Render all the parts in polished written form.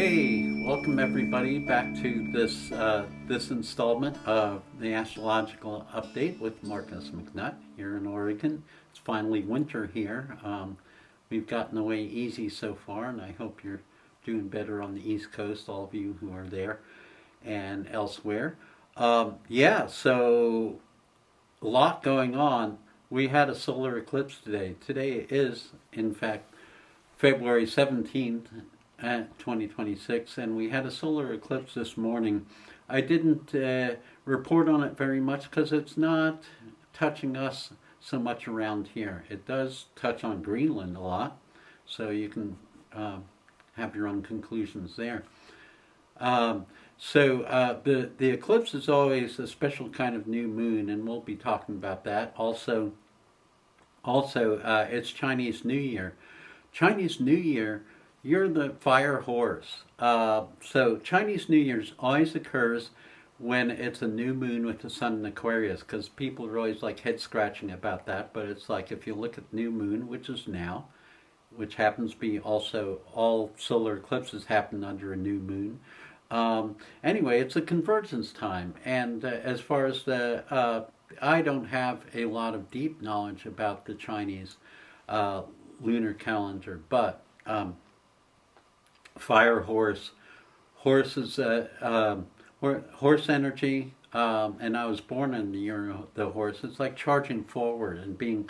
Hey, welcome everybody back to this installment of the Astrological Update with Marcus McNutt here in Oregon. It's finally winter here. We've gotten away easy so far, and I hope you're doing better on the East Coast, all of you who are there and elsewhere. So a lot going on. We had a solar eclipse today. Today is, in fact, February 17th, 2026, and we had a solar eclipse this morning. I didn't report on it very much because it's not touching us so much around here. It does touch on Greenland a lot, so you can have your own conclusions there. The eclipse is always a special kind of new moon, and we'll be talking about that. Also, it's Chinese New Year. Chinese New Year, you're the fire horse. So Chinese New Year's always occurs when it's a new moon with the sun in Aquarius, because people are always like head scratching about that. But it's like if you look at new moon, which is now, which happens to be also all solar eclipses happen under a new moon. Anyway, it's a convergence time, and as far as I don't have a lot of deep knowledge about the Chinese lunar calendar, but fire horse, horses, horse energy, and I was born in the year of the horse. It's like charging forward and being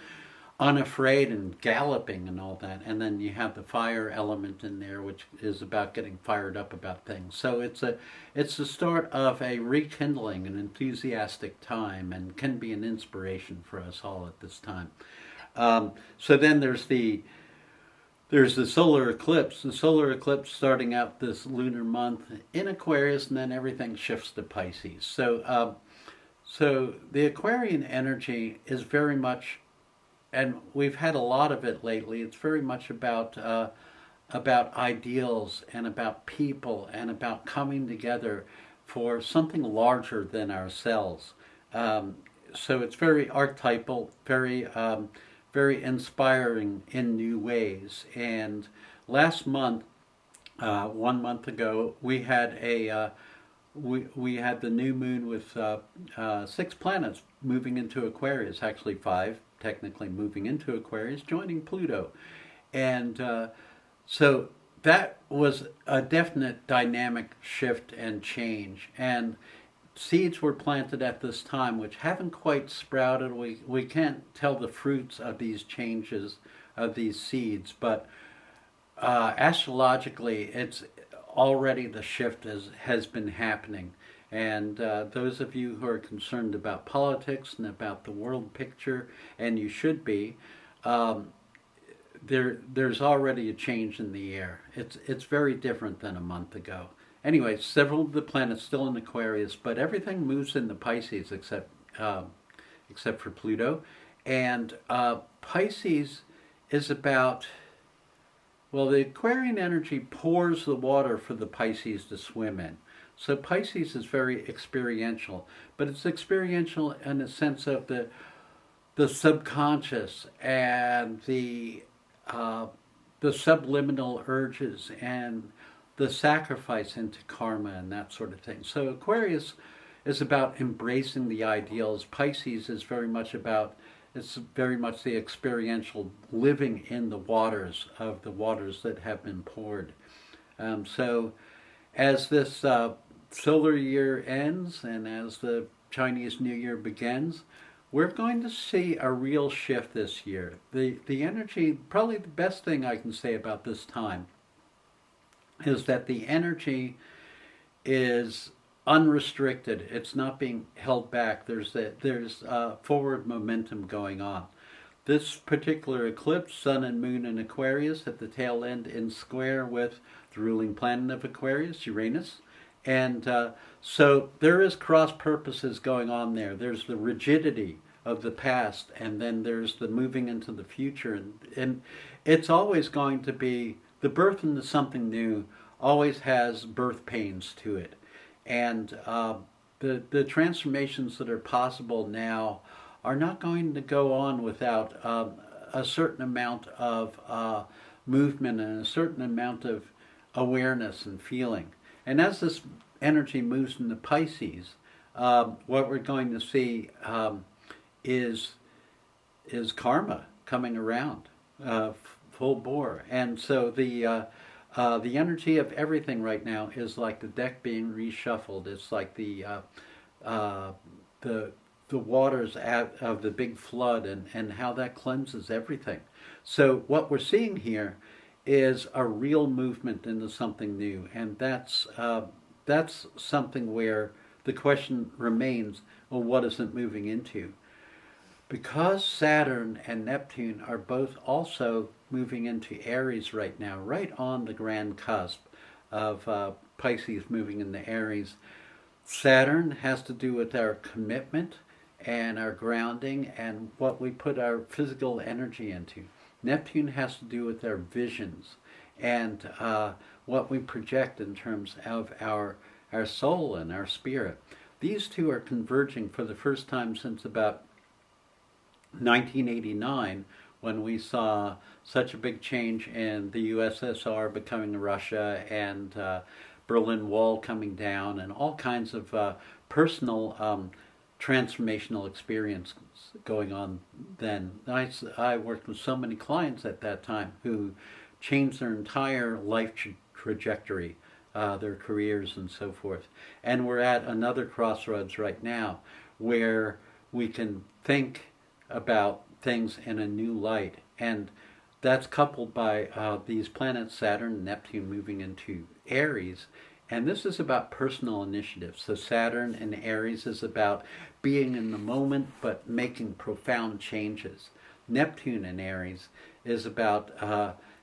unafraid and galloping and all that. And then you have the fire element in there, which is about getting fired up about things. So it's the start of a rekindling, an enthusiastic time, and can be an inspiration for us all at this time. So then there's the solar eclipse. The solar eclipse starting out this lunar month in Aquarius, and then everything shifts to Pisces. So the Aquarian energy is very much, and we've had a lot of it lately. It's very much about ideals and about people and about coming together for something larger than ourselves. So it's very archetypal, very inspiring in new ways. And last month, 1 month ago, we had we had the new moon with 6 planets moving into Aquarius, actually 5 technically moving into Aquarius, joining Pluto. And so that was a definite dynamic shift and change. And seeds were planted at this time which haven't quite sprouted. We can't tell the fruits of these changes, of these seeds, but astrologically it's already the shift has been happening. And those of you who are concerned about politics and about the world picture, and you should be, there's already a change in the air. It's very different than a month ago. Anyway, several of the planets still in Aquarius, but everything moves into Pisces except for Pluto. And Pisces is about, well, the Aquarian energy pours the water for the Pisces to swim in. So Pisces is very experiential, but it's experiential in a sense of the subconscious and the subliminal urges and the sacrifice into karma and that sort of thing. So Aquarius is about embracing the ideals. Pisces is very much the experiential living in the waters that have been poured. So as this solar year ends and as the Chinese New Year begins, we're going to see a real shift this year. The energy, probably the best thing I can say about this time is that the energy is unrestricted. It's not being held back. There's forward momentum going on. This particular eclipse, Sun and Moon in Aquarius, at the tail end in square with the ruling planet of Aquarius, Uranus. And so there is cross purposes going on there. There's the rigidity of the past, and then there's the moving into the future. And it's always going to be, the birth into something new always has birth pains to it. And the transformations that are possible now are not going to go on without a certain amount of movement and a certain amount of awareness and feeling. And as this energy moves into Pisces, what we're going to see is karma coming around, full bore. And so the energy of everything right now is like the deck being reshuffled. It's like the waters out of the big flood, and how that cleanses everything. So what we're seeing here is a real movement into something new, and that's something where the question remains, well, what is it moving into? Because Saturn and Neptune are both also moving into Aries right now, right on the grand cusp of Pisces moving into Aries. Saturn has to do with our commitment and our grounding and what we put our physical energy into. Neptune has to do with our visions and what we project in terms of our soul and our spirit. These two are converging for the first time since about 1989, when we saw such a big change in the USSR becoming Russia, and Berlin Wall coming down, and all kinds of personal transformational experiences going on then. I worked with so many clients at that time who changed their entire life trajectory, their careers and so forth. And we're at another crossroads right now where we can think about things in a new light. And that's coupled by these planets, Saturn and Neptune, moving into Aries. And this is about personal initiative. So Saturn in Aries is about being in the moment but making profound changes. Neptune in Aries is about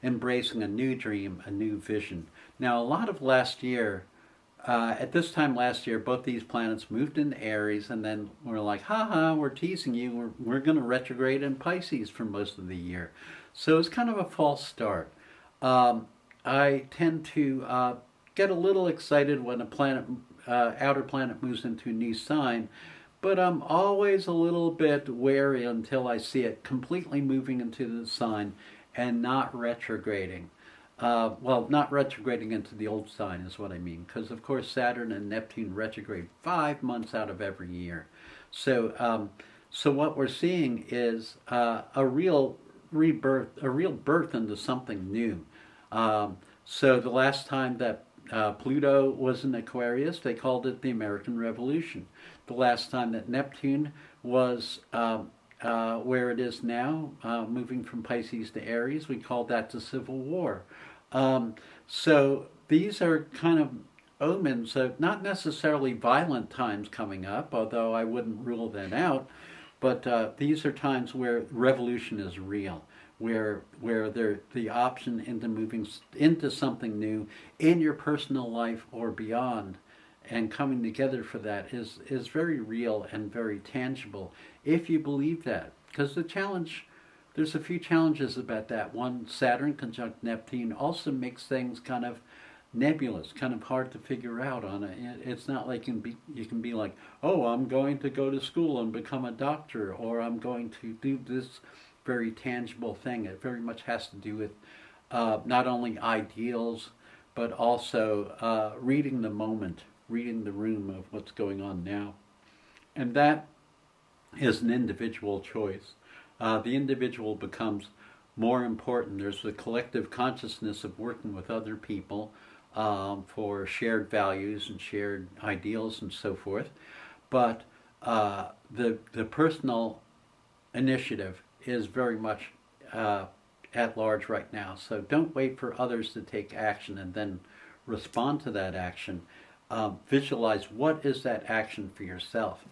embracing a new dream, a new vision. Now, a lot of last year, at this time last year, both these planets moved into Aries, and then we're like, haha, we're teasing you. We're going to retrograde in Pisces for most of the year. So it's kind of a false start. I tend to get a little excited when a planet, outer planet, moves into a new sign, but I'm always a little bit wary until I see it completely moving into the sign and not retrograding. Not retrograding into the old sign is what I mean, because of course Saturn and Neptune retrograde 5 months out of every year. So what we're seeing is a real rebirth, a real birth into something new. So the last time that Pluto was in Aquarius, they called it the American Revolution. The last time that Neptune was where it is now, moving from Pisces to Aries, we called that the Civil War. So these are kind of omens of not necessarily violent times coming up, although I wouldn't rule that out, but these are times where revolution is real, where the option into moving into something new in your personal life or beyond, and coming together for that is very real and very tangible, if you believe that. Because there's a few challenges about that. One, Saturn conjunct Neptune also makes things kind of nebulous, kind of hard to figure out on it. It's not like you can be like, oh, I'm going to go to school and become a doctor, or I'm going to do this very tangible thing. It very much has to do with not only ideals, but also reading the moment, reading the room of what's going on now. And that is an individual choice. The individual becomes more important. There's the collective consciousness of working with other people for shared values and shared ideals and so forth. But the personal initiative is very much at large right now. So don't wait for others to take action and then respond to that action. Visualize what is that action for yourself.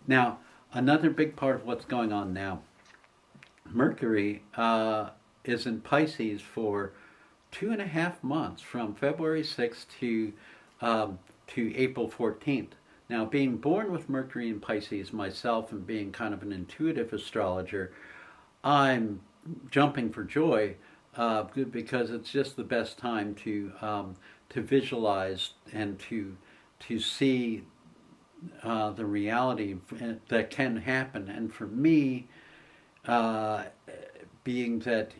Now, another big part of what's going on now, Mercury is in Pisces for 2.5 months, from February 6th to April 14th. Now, being born with Mercury in Pisces myself and being kind of an intuitive astrologer, I'm jumping for joy because it's just the best time to visualize and to see the reality that can happen. And for me, being that,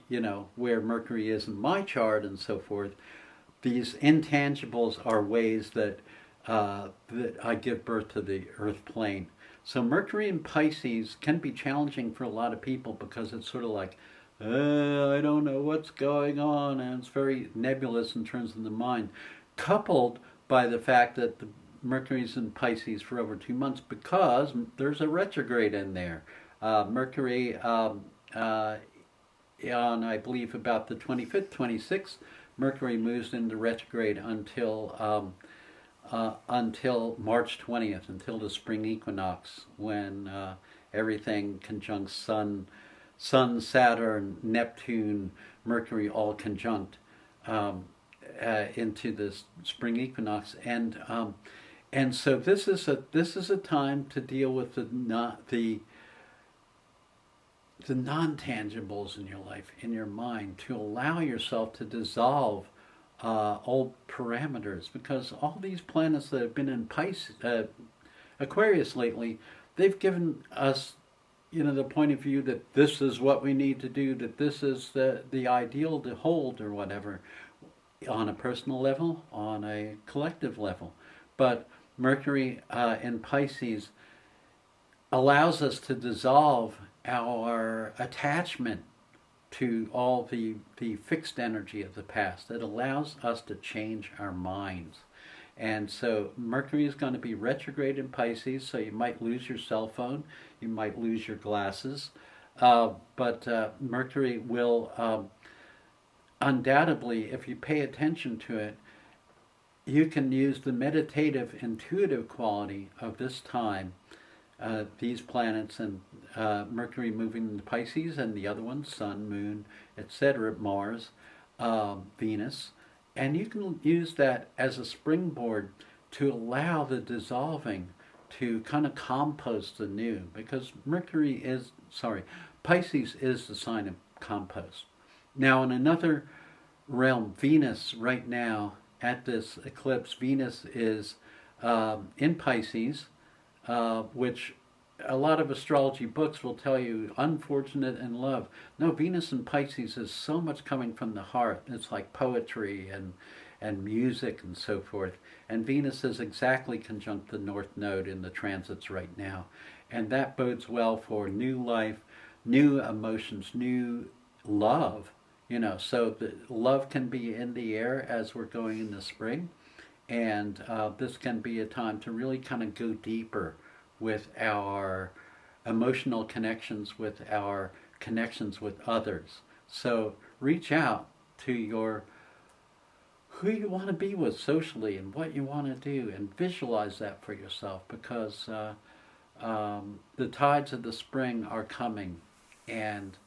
where Mercury is in my chart and so forth, these intangibles are ways that that I give birth to the earth plane. So Mercury in Pisces can be challenging for a lot of people because it's sort of like, I don't know what's going on, and it's very nebulous in terms of the mind, coupled by the fact that the Mercury's in Pisces for over 2 months because there's a retrograde in there. Mercury on, I believe, about the 25th, 26th, Mercury moves into retrograde until March 20th, until the spring equinox, when everything conjuncts Sun, Saturn, Neptune, Mercury all conjunct into this spring equinox, and so this is a time to deal with the non-tangibles in your life, in your mind, to allow yourself to dissolve old parameters, because all these planets that have been in Aquarius lately, they've given us, the point of view that this is what we need to do, that this is the ideal to hold or whatever, on a personal level, on a collective level. But Mercury in Pisces allows us to dissolve our attachment to all the fixed energy of the past. It allows us to change our minds. And so Mercury is going to be retrograde in Pisces, so you might lose your cell phone, you might lose your glasses, but Mercury will undoubtedly, if you pay attention to it, you can use the meditative, intuitive quality of this time, these planets, and Mercury moving into Pisces, and the other ones, Sun, Moon, etc., Mars, Venus, and you can use that as a springboard to allow the dissolving to kind of compost the new, because Pisces is the sign of compost. Now, in another realm, Venus right now at this eclipse, Venus is in Pisces, which a lot of astrology books will tell you unfortunate in love. No, Venus in Pisces is so much coming from the heart. It's like poetry and music and so forth. And Venus is exactly conjunct the North Node in the transits right now. And that bodes well for new life, new emotions, new love. So the love can be in the air as we're going into spring. And this can be a time to really kind of go deeper with our emotional connections, with our connections with others. So reach out to who you want to be with socially and what you want to do, and visualize that for yourself, because the tides of the spring are coming, and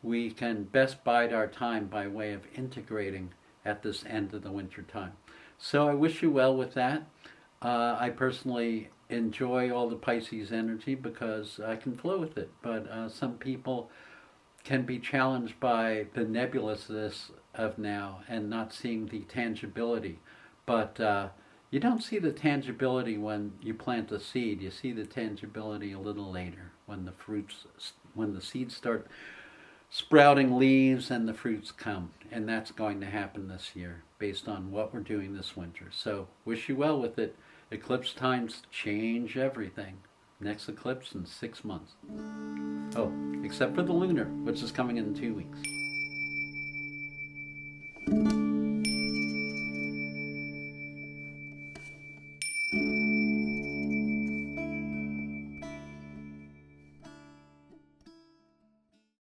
we can best bide our time by way of integrating at this end of the winter time. So I wish you well with that. I personally enjoy all the Pisces energy because I can flow with it, but some people can be challenged by the nebulousness of now and not seeing the tangibility. But you don't see the tangibility when you plant a seed. You see the tangibility a little later, when the seeds start sprouting leaves and the fruits come. And that's going to happen this year based on what we're doing this winter. So wish you well with it. Eclipse times change everything. Next eclipse in 6 months. Oh, except for the lunar, which is coming in 2 weeks.